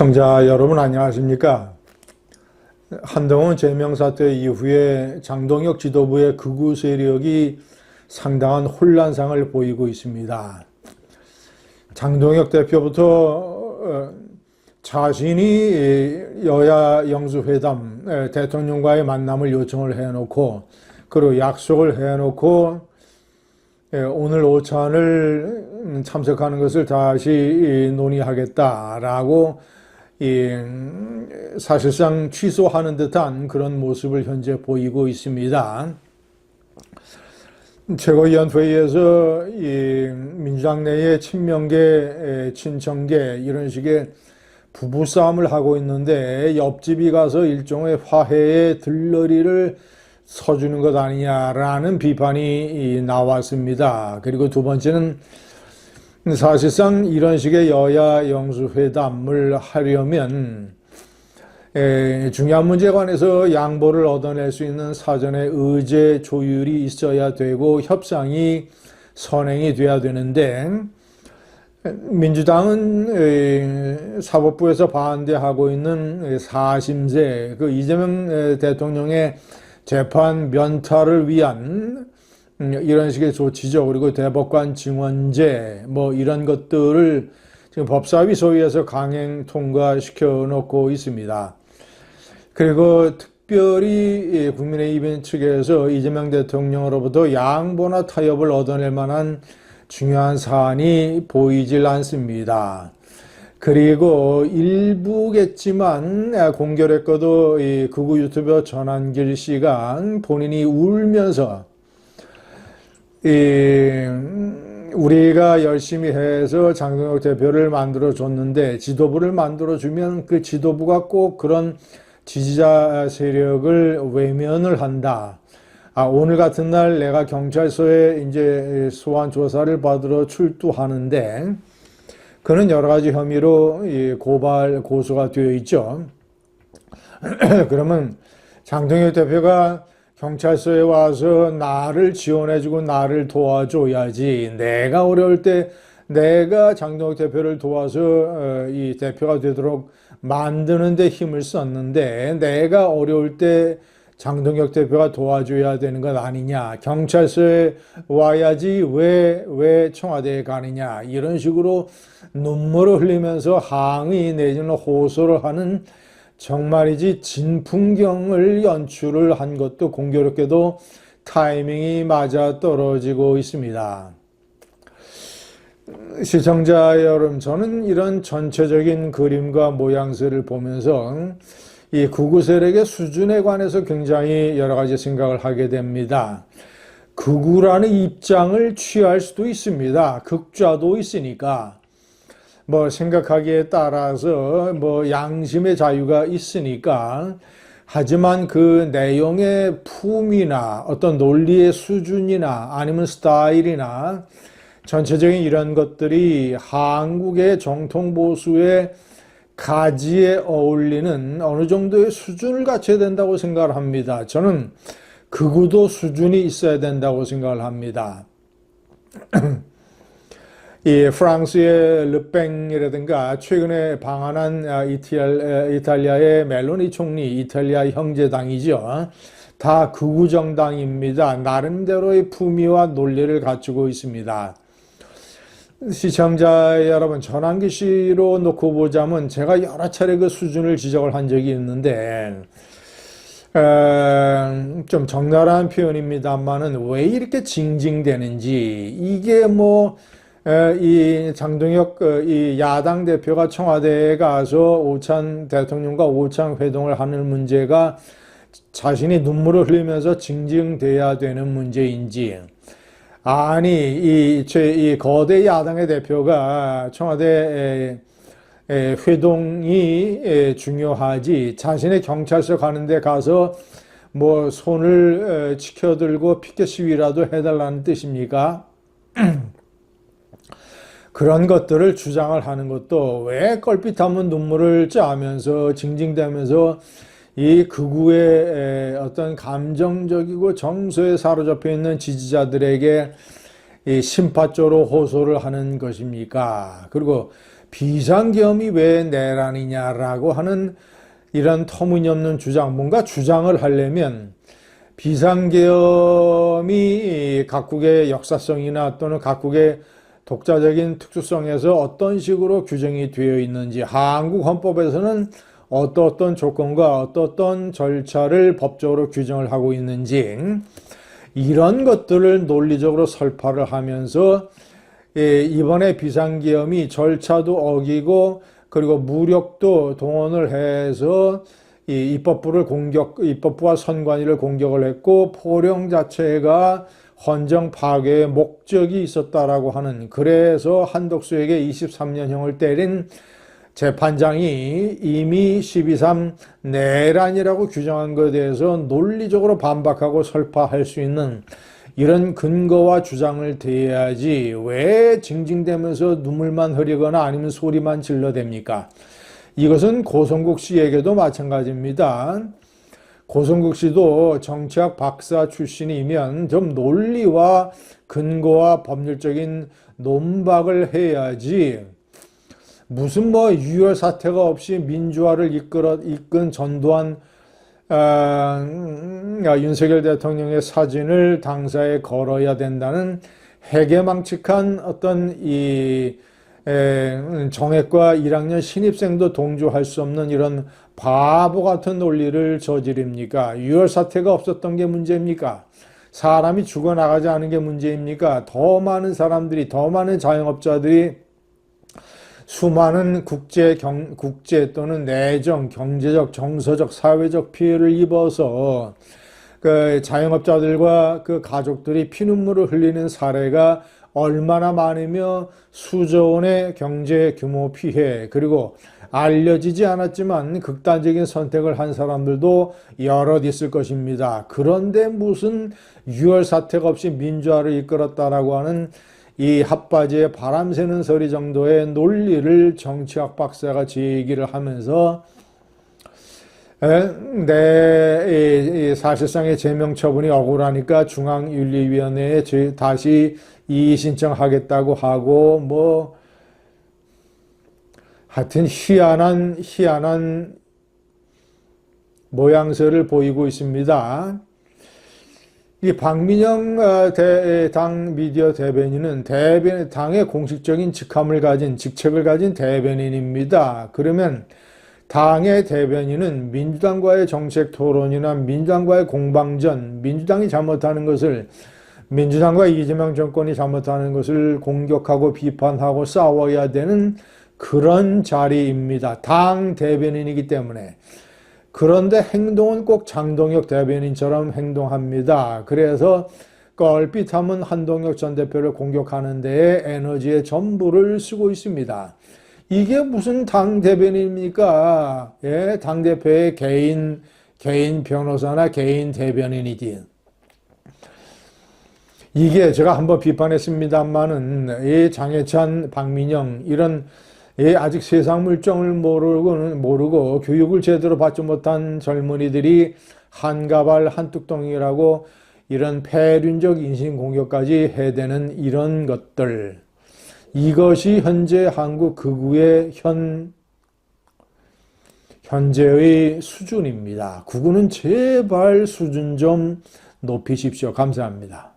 시청자 여러분 안녕하십니까? 한동훈 제명 사태 이후에 장동혁 지도부의 극우 세력이 상당한 혼란상을 보이고 있습니다. 장동혁 대표부터 자신이 여야 영수회담 대통령과의 만남을 요청을 해놓고 그리고 약속을 해놓고 오늘 오찬을 참석하는 것을 다시 논의하겠다라고 사실상 취소하는 듯한 그런 모습을 현재 보이고 있습니다. 최고위원회의에서 민주당 내의 친명계, 친청계 이런 식의 부부싸움을 하고 있는데 옆집이 가서 일종의 화해의 들러리를 서주는 것 아니냐라는 비판이 나왔습니다. 그리고 두 번째는 사실상 이런 식의 여야 영수회담을 하려면 중요한 문제에 관해서 양보를 얻어낼 수 있는 사전의 의제 조율이 있어야 되고 협상이 선행이 돼야 되는데 민주당은 사법부에서 반대하고 있는 사심세 그 이재명 대통령의 재판 면탈을 위한 이런 식의 조치죠. 그리고 대법관 증언제 뭐 이런 것들을 지금 법사위 소위에서 강행 통과시켜 놓고 있습니다. 그리고 특별히 국민의힘 측에서 이재명 대통령으로부터 양보나 타협을 얻어낼 만한 중요한 사안이 보이질 않습니다. 그리고 일부겠지만 공교롭게도 이 극우 유튜버 전한길 씨가 본인이 울면서 우리가 열심히 해서 장동혁 대표를 만들어 줬는데 지도부를 만들어 주면 그 지도부가 꼭 그런 지지자 세력을 외면을 한다. 오늘 같은 날 내가 경찰서에 이제 소환 조사를 받으러 출두하는데 그는 여러 가지 혐의로 고발 고소가 되어 있죠. 그러면 장동혁 대표가 경찰서에 와서 나를 지원해주고 나를 도와줘야지. 내가 어려울 때 내가 장동혁 대표를 도와서 이 대표가 되도록 만드는 데 힘을 썼는데 내가 어려울 때 장동혁 대표가 도와줘야 되는 것 아니냐. 경찰서에 와야지 왜 청와대에 가느냐. 이런 식으로 눈물을 흘리면서 항의 내지는 호소를 하는 정말이지 진풍경을 연출을 한 것도 공교롭게도 타이밍이 맞아 떨어지고 있습니다. 시청자 여러분, 저는 이런 전체적인 그림과 모양새를 보면서 이 극우 세력의 수준에 관해서 굉장히 여러 가지 생각을 하게 됩니다. 극우라는 입장을 취할 수도 있습니다. 극좌도 있으니까. 뭐 생각하기에 따라서 뭐 양심의 자유가 있으니까. 하지만 그 내용의 품이나 어떤 논리의 수준이나 아니면 스타일이나 전체적인 이런 것들이 한국의 정통 보수의 가지에 어울리는 어느 정도의 수준을 갖춰야 된다고 생각을 합니다. 저는 극우도 수준이 있어야 된다고 생각을 합니다. 이 프랑스의 르팽이라든가 최근에 방한한 이탈리아의 멜로니 총리, 이탈리아 형제당이죠. 다 극우 정당입니다. 나름대로의 품위와 논리를 갖추고 있습니다. 시청자 여러분, 전한기 씨로 놓고 보자면 제가 여러 차례 그 수준을 지적을 한 적이 있는데 좀 적나라한 표현입니다만은 왜 이렇게 징징대는지 이게 뭐 이 장동혁 이 야당 대표가 청와대에 가서 오찬 대통령과 오찬 회동을 하는 문제가 자신이 눈물을 흘리면서 징징대야 되는 문제인지 아니 이 거대 야당의 대표가 청와대 회동이 중요하지 자신의 경찰서 가는데 가서 뭐 손을 치켜들고 피켓 시위라도 해달라는 뜻입니까? 그런 것들을 주장을 하는 것도 왜 껄핏하면 눈물을 짜면서 징징대면서 이 극우의 어떤 감정적이고 정서에 사로잡혀 있는 지지자들에게 이 심파조로 호소를 하는 것입니까? 그리고 비상계엄이 왜 내란이냐라고 하는 이런 터무니없는 주장, 뭔가 주장을 하려면 비상계엄이 각국의 역사성이나 또는 각국의 독자적인 특수성에서 어떤 식으로 규정이 되어 있는지, 한국 헌법에서는 어떤 조건과 어떤 절차를 법적으로 규정을 하고 있는지, 이런 것들을 논리적으로 설파를 하면서 이번에 비상계엄이 절차도 어기고 그리고 무력도 동원을 해서 이 입법부와 선관위를 공격을 했고 포령 자체가 헌정 파괴의 목적이 있었다라고 하는, 그래서 한덕수에게 23년형을 때린 재판장이 이미 12.3 내란이라고 규정한 것에 대해서 논리적으로 반박하고 설파할 수 있는 이런 근거와 주장을 대야지 왜 징징대면서 눈물만 흐리거나 아니면 소리만 질러댑니까? 이것은 고성국 씨에게도 마찬가지입니다. 고성국 씨도 정치학 박사 출신이면 좀 논리와 근거와 법률적인 논박을 해야지 무슨 유혈 사태가 없이 민주화를 이끈 전두환 윤석열 대통령의 사진을 당사에 걸어야 된다는 해괴망측한 어떤 이 정액과 1학년 신입생도 동조할 수 없는 이런 바보 같은 논리를 저지릅니까? 유혈 사태가 없었던 게 문제입니까? 사람이 죽어나가지 않은 게 문제입니까? 더 많은 사람들이, 더 많은 자영업자들이 수많은 국제 또는 내정, 경제적, 정서적, 사회적 피해를 입어서 그 자영업자들과 그 가족들이 피눈물을 흘리는 사례가 얼마나 많으며 수조 원의 경제 규모 피해, 그리고 알려지지 않았지만 극단적인 선택을 한 사람들도 여럿 있을 것입니다. 그런데 무슨 유혈 사태가 없이 민주화를 이끌었다라고 하는 이 핫바지에 바람 새는 소리 정도의 논리를 정치학 박사가 제기를 하면서 사실상의 제명 처분이 억울하니까 중앙윤리위원회에 다시 이의 신청하겠다고 하고 하여튼 희한한 모양새를 보이고 있습니다. 이 박민영 당 미디어 대변인은 당의 공식적인 직책을 가진 대변인입니다. 그러면 당의 대변인은 민주당과의 정책 토론이나 민주당과의 공방전, 민주당이 잘못하는 것을, 민주당과 이재명 정권이 잘못하는 것을 공격하고 비판하고 싸워야 되는 그런 자리입니다. 당 대변인이기 때문에. 그런데 행동은 꼭 장동혁 대변인처럼 행동합니다. 그래서 껄핏하면 한동혁 전 대표를 공격하는 데에 에너지의 전부를 쓰고 있습니다. 이게 무슨 당 대변인입니까? 예, 당 대표의 개인 변호사나 개인 대변인이지. 이게 제가 한번 비판했습니다만은 이 장해찬, 박민영 이런 아직 세상 물정을 모르고 교육을 제대로 받지 못한 젊은이들이 한가발 한뚝덩이라고 이런 폐륜적 인신공격까지 해대는 이런 것들, 이것이 현재 한국 극우의 현재의 수준입니다. 극우는 제발 수준 좀 높이십시오. 감사합니다.